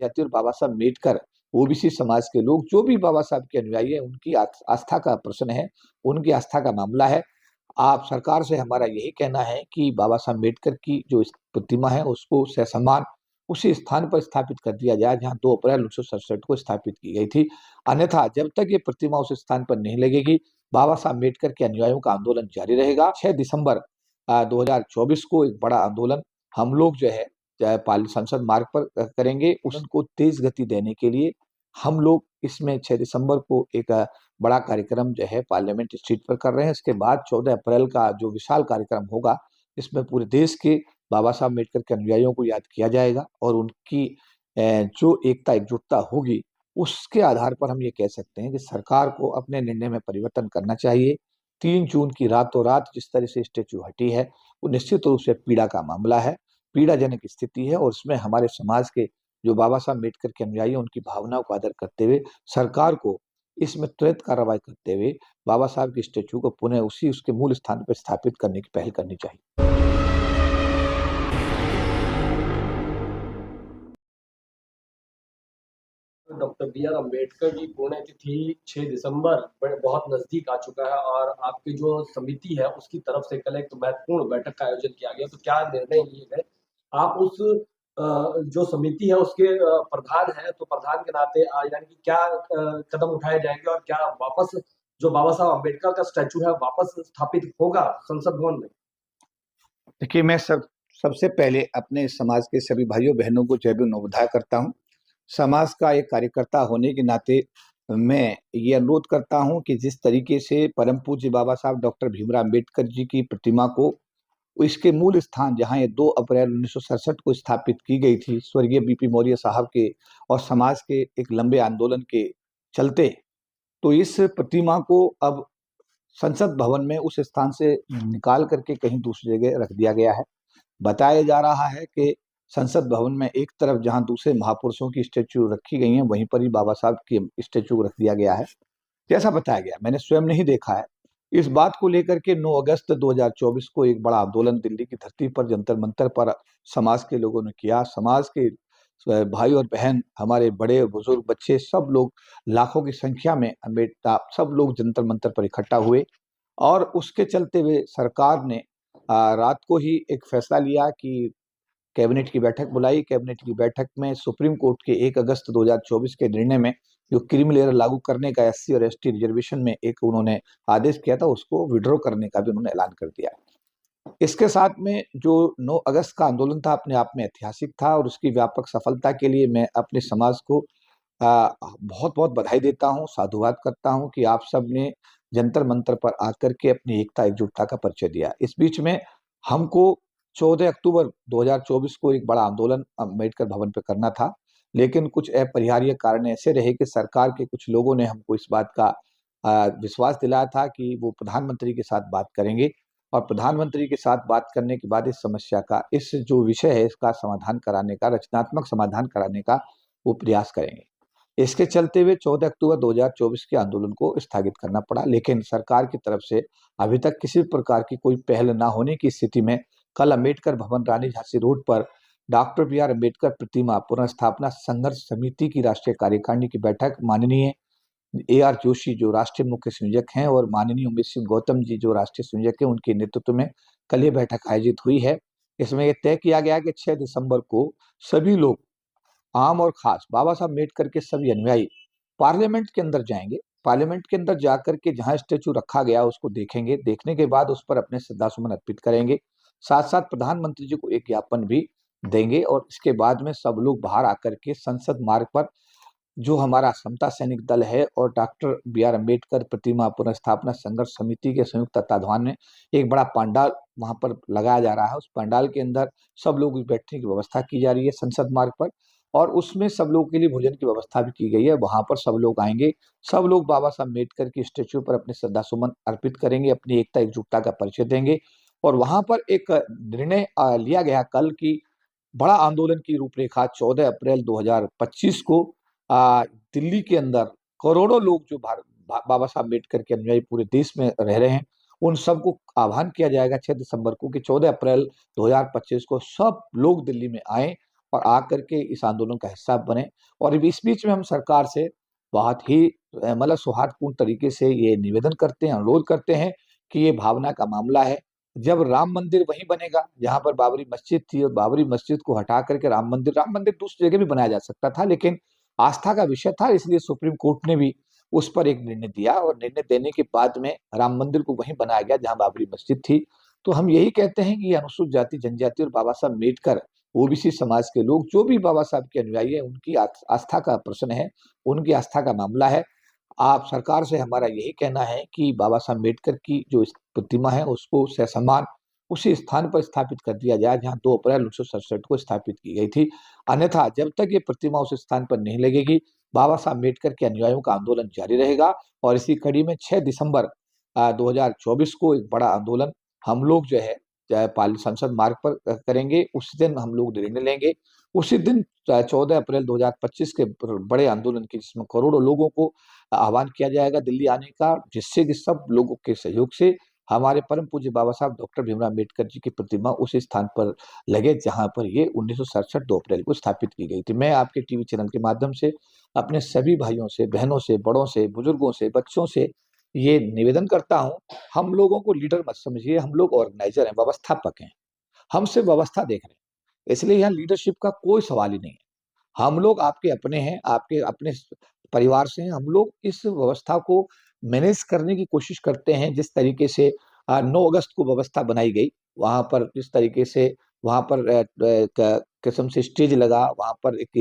जाती है। और बाबा साहब अम्बेडकर ओबीसी समाज के लोग जो भी बाबा साहब के अनुयायी है, उनकी आस्था का प्रश्न है, उनकी आस्था का मामला है। आप सरकार से हमारा यही कहना है कि बाबा साहब अम्बेडकर की जो प्रतिमा है उसको ससम्मान उसी स्थान पर स्थापित कर दिया जाए जहां 2 अप्रैल 1967 को स्थापित की गई थी। अन्यथा जब तक ये प्रतिमा उस स्थान पर नहीं लगेगी, बाबा साहब अम्बेडकर के अनुयायियों का आंदोलन जारी रहेगा। 6 दिसंबर 2024 को एक बड़ा आंदोलन हम लोग जो है संसद मार्ग पर करेंगे। उसको तेज गति देने के लिए हम लोग इसमें 6 दिसंबर को एक बड़ा कार्यक्रम जो है पार्लियामेंट स्ट्रीट पर कर रहे हैं। इसके बाद 14 अप्रैल का जो विशाल कार्यक्रम होगा, इसमें पूरे देश के बाबा साहब अम्बेडकर के अनुयायियों को याद किया जाएगा और उनकी जो एकता एकजुटता होगी, उसके आधार पर हम ये कह सकते हैं कि सरकार को अपने निर्णय में परिवर्तन करना चाहिए। 3 जून की रातों रात जिस तरह से स्टैच्यू हटी है, वो निश्चित रूप से पीड़ा का मामला है, पीड़ाजनक स्थिति है। और उसमें हमारे समाज के जो बाबा साहब अम्बेडकर के अनुयायी, उनकी भावनाओं का आदर करते हुए सरकार को इसमें त्वरित कार्रवाई करते हुए बाबा साहब के स्टैच्यू को पुनः उसके मूल स्थान पर स्थापित करने की पहल करनी चाहिए। डॉक्टर बी आर अम्बेडकर की पुण्यतिथि 6 दिसंबर बहुत नजदीक आ चुका है और आपकी जो समिति है उसकी तरफ से कल एक महत्वपूर्ण बैठक का आयोजन किया गया। तो क्या निर्णय लिए गए? आप उस जो समिति है उसके प्रधान है, तो प्रधान के नाते यानी कि क्या कदम उठाए जाएंगे और क्या वापस जो बाबा साहब अम्बेडकर का स्टैचू है वापस स्थापित होगा संसद भवन में? देखिए, मैं सबसे पहले अपने समाज के सभी भाइयों बहनों को जय भीम नमोबुद्धाय करता हूँ। समाज का एक कार्यकर्ता होने के नाते मैं ये अनुरोध करता हूं कि जिस तरीके से परम पूज्य बाबा साहब डॉक्टर भीमराव अम्बेडकर जी की प्रतिमा को इसके मूल स्थान जहां ये 2 अप्रैल 1967 को स्थापित की गई थी, स्वर्गीय बीपी मौर्य साहब के और समाज के एक लंबे आंदोलन के चलते, तो इस प्रतिमा को अब संसद भवन में उस स्थान से निकाल करके कहीं दूसरी जगह रख दिया गया है। बताया जा रहा है कि संसद भवन में एक तरफ जहां दूसरे महापुरुषों की स्टेच्यू रखी गई हैं, वहीं पर ही बाबा साहब की स्टेच्यू रख दिया गया है, जैसा बताया गया। मैंने स्वयं नहीं देखा है। इस बात को लेकर के 9 अगस्त 2024 को एक बड़ा आंदोलन दिल्ली की धरती पर जंतर मंतर पर समाज के लोगों ने किया। समाज के भाई और बहन, हमारे बड़े बुजुर्ग, बच्चे, सब लोग लाखों की संख्या में अम्बेडकर सब लोग जंतर मंतर पर इकट्ठा हुए और उसके चलते हुए सरकार ने रात को ही एक फैसला लिया कि कैबिनेट की बैठक बुलाई। कैबिनेट की बैठक में सुप्रीम कोर्ट के 1 अगस्त 2024 के निर्णय में जो क्रीमी लेयर लागू करने का एससी और एसटी रिजर्वेशन में एक उन्होंने आदेश किया था, उसको विड्रॉ करने का भी उन्होंने ऐलान कर दिया। इसके साथ में जो 9 अगस्त का आंदोलन था अपने आप में ऐतिहासिक था और उसकी व्यापक सफलता के लिए मैं अपने समाज को बहुत बहुत बधाई देता हूँ, साधुवाद करता हूँ कि आप सब ने जंतर मंतर पर आकर के अपनी एकता एकजुटता का परिचय दिया। इस बीच में हमको 14 अक्टूबर 2024 को एक बड़ा आंदोलन अम्बेडकर भवन पे करना था, लेकिन कुछ अपरिहार्य कारण ऐसे रहे कि सरकार के कुछ लोगों ने हमको इस बात का विश्वास दिलाया था कि वो प्रधानमंत्री के साथ बात करेंगे और प्रधानमंत्री के साथ बात करने के बाद इस समस्या का, इस जो विषय है इसका समाधान कराने का, रचनात्मक समाधान कराने का वो प्रयास करेंगे। इसके चलते हुए 14 अक्टूबर 2024 के आंदोलन को स्थगित करना पड़ा, लेकिन सरकार की तरफ से अभी तक किसी प्रकार की कोई पहल ना होने की स्थिति में कल अम्बेडकर भवन रानी झांसी रोड पर डॉक्टर बी आर अम्बेडकर प्रतिमा पुनर्स्थापना संघर्ष समिति की राष्ट्रीय कार्यकारिणी की बैठक माननीय AR जोशी जो राष्ट्रीय मुख्य संयोजक हैं और माननीय उमेश सिंह गौतम जी जो राष्ट्रीय संयोजक हैं, उनके नेतृत्व में कल ये बैठक आयोजित हुई है। इसमें यह तय किया गया कि 6 दिसंबर को सभी लोग, आम और खास, बाबा साहब अम्बेडकर के सभी अनुयायी पार्लियामेंट के अंदर जाएंगे। पार्लियामेंट के अंदर जाकर के जहां स्टेचू रखा गया उसको देखेंगे, देखने के बाद उस पर अपने श्रद्धासुमन अर्पित करेंगे। साथ साथ प्रधानमंत्री जी को एक ज्ञापन भी देंगे और इसके बाद में सब लोग बाहर आकर के संसद मार्ग पर जो हमारा समता सैनिक दल है और डॉक्टर बी आर अम्बेडकर प्रतिमा पुनर्स्थापना संघर्ष समिति के संयुक्त तत्वाधान में एक बड़ा पंडाल वहां पर लगाया जा रहा है। उस पंडाल के अंदर सब लोग बैठने की व्यवस्था की जा रही है संसद मार्ग पर और उसमें सब लोगों के लिए भोजन की व्यवस्था भी की गई है। वहां पर सब लोग आएंगे, सब लोग बाबा साहब अम्बेडकर की स्टेच्यू पर अपने श्रद्धासुमन अर्पित करेंगे, अपनी एकता एकजुटता का परिचय देंगे और वहां पर एक निर्णय लिया गया कल की बड़ा आंदोलन की रूपरेखा 14 अप्रैल 2025 को दिल्ली के अंदर करोड़ों लोग जो बाबा साहब अम्बेडकर के अनुयायी पूरे देश में रह रहे हैं, उन सबको आह्वान किया जाएगा 6 दिसंबर को कि 14 अप्रैल 2025 को सब लोग दिल्ली में आए और आकर के इस आंदोलन का हिस्सा बने। और इस बीच में हम सरकार से बहुत ही मतलब सौहार्दपूर्ण तरीके से ये निवेदन करते हैं, अनुरोध करते हैं कि ये भावना का मामला है। जब राम मंदिर वहीं बनेगा जहां पर बाबरी मस्जिद थी, और बाबरी मस्जिद को हटा करके राम मंदिर दूसरी जगह भी बनाया जा सकता था, लेकिन आस्था का विषय था, इसलिए सुप्रीम कोर्ट ने भी उस पर एक निर्णय दिया, और निर्णय देने के बाद में राम मंदिर को वहीं बनाया गया जहां बाबरी मस्जिद थी। तो हम यही कहते हैं कि ये अनुसूचित जाति जनजाति और बाबा साहब अम्बेडकर ओबीसी समाज के लोग जो भी बाबा साहब के अनुयायी है, उनकी आस्था का प्रश्न है, उनकी आस्था का मामला है। आप सरकार से हमारा यही कहना है कि बाबा साहब अम्बेडकर की जो प्रतिमा है उसको ससम्मान उसी स्थान पर स्थापित कर दिया जाए जहां 2 अप्रैल 1967 को स्थापित की गई थी। अन्यथा जब तक ये प्रतिमा उस स्थान पर नहीं लगेगी, बाबा साहब अम्बेडकर के अनुयायियों का आंदोलन जारी रहेगा। और इसी कड़ी में 6 दिसंबर 2024 को एक बड़ा आंदोलन हम लोग जो है संसद मार्ग पर करेंगे। उस दिन हम लोग निर्णय लेंगे। उसी दिन 14 अप्रैल 2025 के बड़े आंदोलन की, जिसमें करोड़ों लोगों को आह्वान किया जाएगा दिल्ली आने का, जिससे कि सब लोगों के सहयोग से हमारे परम पूज्य बाबा साहब डॉक्टर भीमराव अम्बेडकर जी की प्रतिमा उस स्थान पर लगे जहां पर ये 1967 2 अप्रैल को स्थापित की गई थी। मैं आपके टीवी चैनल के माध्यम से अपने सभी भाइयों से, बहनों से, बड़ों से, बुजुर्गों से, बच्चों से ये निवेदन करता हूं, हम लोगों को लीडर मत समझिए, हम लोग ऑर्गेनाइजर हैं, व्यवस्थापक हैं। हम सिर्फ व्यवस्था देख रहे हैं, इसलिए यहाँ लीडरशिप का कोई सवाल ही नहीं है। हम लोग आपके अपने हैं, आपके अपने परिवार से हैं। हम लोग इस व्यवस्था को मैनेज करने की कोशिश करते हैं। जिस तरीके से 9 अगस्त को व्यवस्था बनाई गई, वहां पर जिस तरीके से वहां पर किस्म से स्टेज लगा, वहां पर एक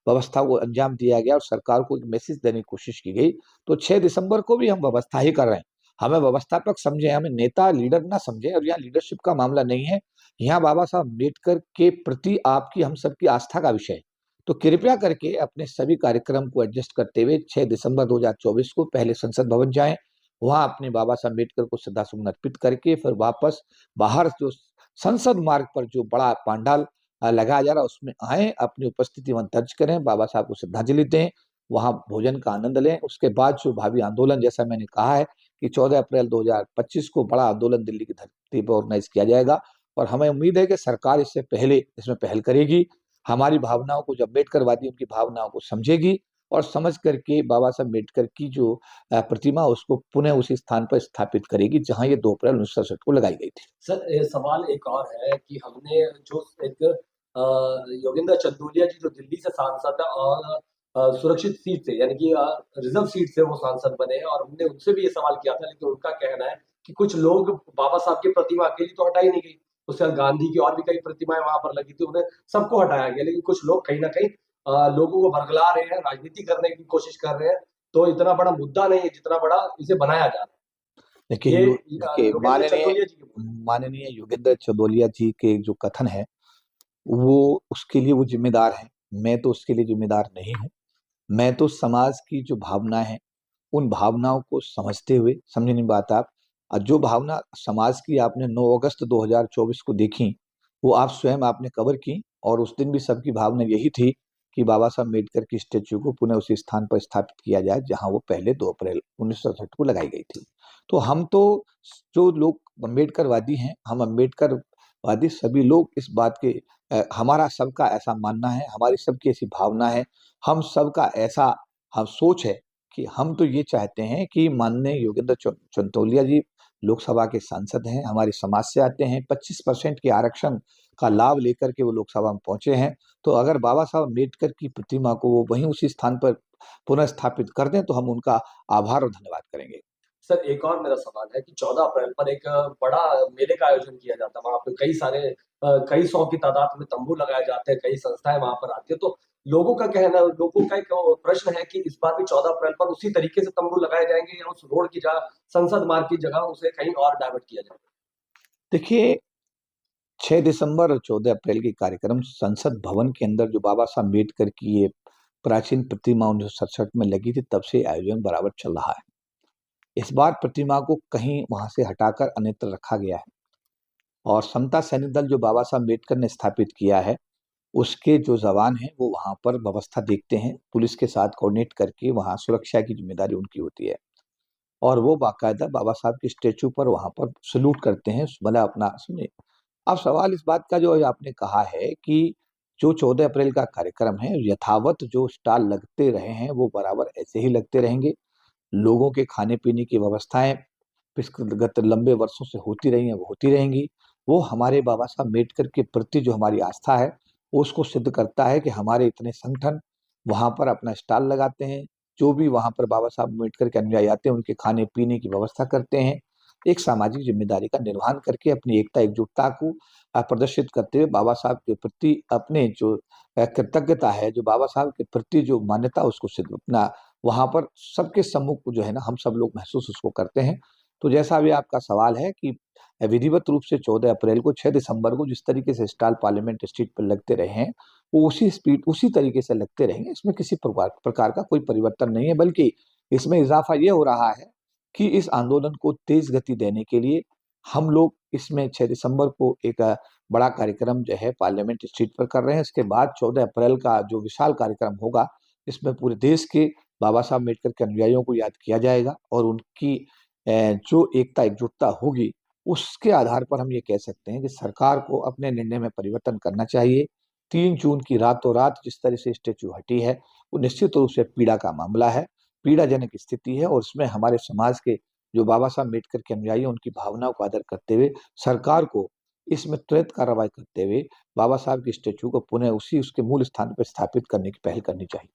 व्यवस्था को अंजाम दिया गया और सरकार को एक मैसेज देने की कोशिश की गई। तो 6 दिसंबर को भी हम व्यवस्था ही कर रहे हैं। हमें व्यवस्थापक समझे, हमें नेता लीडर ना समझे। और यहाँ लीडरशिप का मामला नहीं है, यहाँ बाबा साहब अम्बेडकर के प्रति आपकी, हम सबकी आस्था का विषय है। तो कृपया करके अपने सभी कार्यक्रम को एडजस्ट करते हुए 6 दिसंबर 2024 को पहले संसद भवन जाएं, वहां अपने बाबा साहब अम्बेडकर को श्रद्धासुमन अर्पित करके फिर वापस बाहर जो संसद मार्ग पर जो बड़ा पंडाल लगाया जा रहा है उसमें आए, अपनी उपस्थिति वहां दर्ज करें, बाबा साहब को श्रद्धांजलि दें, वहां भोजन का आनंद लें। उसके बाद जो भावी आंदोलन, जैसा मैंने कहा है कि 14 अप्रैल 2025 को बड़ा आंदोलन दिल्ली की धरती पर ऑर्गेनाइज किया जाएगा। और हमें उम्मीद है कि सरकार इससे पहले इसमें पहल करेगी, हमारी भावनाओं को, जो अम्बेडकरवादी उनकी भावनाओं को समझेगी और समझ करके बाबा साहब अम्बेडकर की जो प्रतिमा उसको पुनः उसी स्थान पर स्थापित करेगी जहां ये 2 अप्रैल 1967 को लगाई गई थी। सर सवाल एक और है कि हमने जो एक योगेंद्र चंदोलिया जी जो दिल्ली से सांसद है और सुरक्षित सीट से यानी कि रिजर्व सीट से वो सांसद बने हैं, और हमने उनसे भी ये सवाल किया था, लेकिन उनका कहना है कि कुछ लोग बाबा साहब की प्रतिमा अकेली तो हटाई नहीं गई, उसके बाद गांधी की और भी कई प्रतिमाएं वहां पर लगी थी, उन्हें सबको हटाया गया, लेकिन कुछ लोग कहीं ना कहीं लोगों को भरगला रहे हैं, राजनीति करने की कोशिश कर रहे हैं। तो इतना बड़ा मुद्दा नहीं है जितना बड़ा इसे बनाया जा रहा है। देखिए ये देखिए योगेंद्र चंदोलिया जी की माननीय योगेंद्र चंदोलिया जी के जो कथन है, वो उसके लिए वो जिम्मेदार है। मैं तो उसके लिए जिम्मेदार नहीं हूँ। मैं तो समाज की जो भावना है, उन भावनाओं को समझते हुए, समझे नहीं बात आप, जो भावना समाज की आपने 9 अगस्त 2024 को देखी, वो आप स्वयं आपने कवर की। और उस दिन भी सबकी भावना यही थी कि बाबा साहब अम्बेडकर की स्टेच्यू को पुनः उसी स्थान पर स्थापित किया जाए जहां वो पहले 2 अप्रैल 1967 को लगाई गई थी। तो हम तो, जो लोग अम्बेडकरवादी हैं, हम अम्बेडकरवादी सभी लोग इस बात के, हमारा सबका ऐसा मानना है, हमारी सबकी ऐसी भावना है, हम सबका ऐसा हम सोच है कि हम तो ये चाहते हैं कि माननीय योगेंद्र चंदोलिया जी लोकसभा के सांसद हैं, हमारी समाज से आते हैं, 25% के आरक्षण का लाभ लेकर के वो लोकसभा में पहुंचे हैं। तो अगर बाबा साहब अम्बेडकर की प्रतिमा को वो वहीं उसी स्थान पर पुनः स्थापित कर दें तो हम उनका आभार और धन्यवाद करेंगे। सर एक और मेरा सवाल है कि 14 अप्रैल पर एक बड़ा मेले का आयोजन किया जाता है, वहां पे कई सारे कई सौ की तादाद में तंबू लगाए जाते हैं, कई संस्थाएं वहां पर आती है। तो लोगों का एक प्रश्न है कि इस बार भी 14 अप्रैल पर उसी तरीके से तंबू लगाए जाएंगे या उस रोड की जगह, संसद मार्ग की जगह उसे कहीं और डाइवर्ट किया जाएगा? देखिए, 6 दिसंबर और 14 अप्रैल के कार्यक्रम संसद भवन के अंदर जो बाबा साहब अम्बेडकर की ये प्राचीन प्रतिमा 1967 में लगी थी, तब से आयोजन बराबर चल रहा है। इस बार प्रतिमा को कहीं वहां से हटाकर अन्यत्र रखा गया है। और समता सैनिक दल जो बाबा साहब अम्बेडकर ने स्थापित किया है, उसके जो जवान हैं वो वहां पर व्यवस्था देखते हैं, पुलिस के साथ कोऑर्डिनेट करके वहां सुरक्षा की जिम्मेदारी उनकी होती है। और वो बाकायदा बाबा साहब के स्टेचू पर वहां पर सल्यूट करते हैं, मतलब अपना सुनिए। अब सवाल इस बात का जो आपने कहा है कि जो 14 अप्रैल का कार्यक्रम है, यथावत जो स्टॉल लगते रहे हैं वो बराबर ऐसे ही लगते रहेंगे। लोगों के खाने पीने की व्यवस्थाएं गत लंबे वर्षों से होती रही हैं, वो होती रहेंगी। वो हमारे बाबा साहब अम्बेडकर के प्रति जो हमारी आस्था है, वो उसको सिद्ध करता है कि हमारे इतने संगठन वहां पर अपना स्टॉल लगाते हैं। जो भी वहां पर बाबा साहब अम्बेडकर के अनुयायी आते हैं, उनके खाने पीने की व्यवस्था करते हैं। एक सामाजिक जिम्मेदारी का निर्वहन करके अपनी एकता एकजुटता को प्रदर्शित करते हुए बाबा साहब के प्रति अपने जो कृतज्ञता है, जो बाबा साहब के प्रति जो मान्यता, उसको सिद्ध अपना वहां पर सबके सम्मुख जो है ना, हम सब लोग महसूस उसको करते हैं। तो जैसा अभी आपका सवाल है कि विधिवत रूप से 14 अप्रैल को 6 दिसंबर को जिस तरीके से स्टॉल पार्लियामेंट स्ट्रीट पर लगते रहे हैं, वो उसी स्पीड उसी तरीके से लगते रहेंगे। इसमें किसी प्रकार का कोई परिवर्तन नहीं है, बल्कि इसमें इजाफा ये हो रहा है कि इस आंदोलन को तेज गति देने के लिए हम लोग इसमें 6 दिसंबर को एक बड़ा कार्यक्रम जो है पार्लियामेंट स्ट्रीट पर कर रहे हैं। इसके बाद 14 अप्रैल का जो विशाल कार्यक्रम होगा, इसमें पूरे देश के बाबा साहब अम्बेडकर के अनुयायियों को याद किया जाएगा और उनकी जो एकता एकजुटता होगी, उसके आधार पर हम ये कह सकते हैं कि सरकार को अपने निर्णय में परिवर्तन करना चाहिए। 3 जून की रातों रात जिस तरह से स्टैच्यू हटी है, वो निश्चित रूप से पीड़ा का मामला है, पीड़ाजनक स्थिति है, और उसमें हमारे समाज के जो बाबा साहब अम्बेडकर के अनुयायी, उनकी भावनाओं को आदर करते हुए सरकार को इसमें त्वरित कार्रवाई करते हुए बाबा साहब की स्टैच्यू को पुनः उसी उसके मूल स्थान पर स्थापित करने की पहल करनी चाहिए।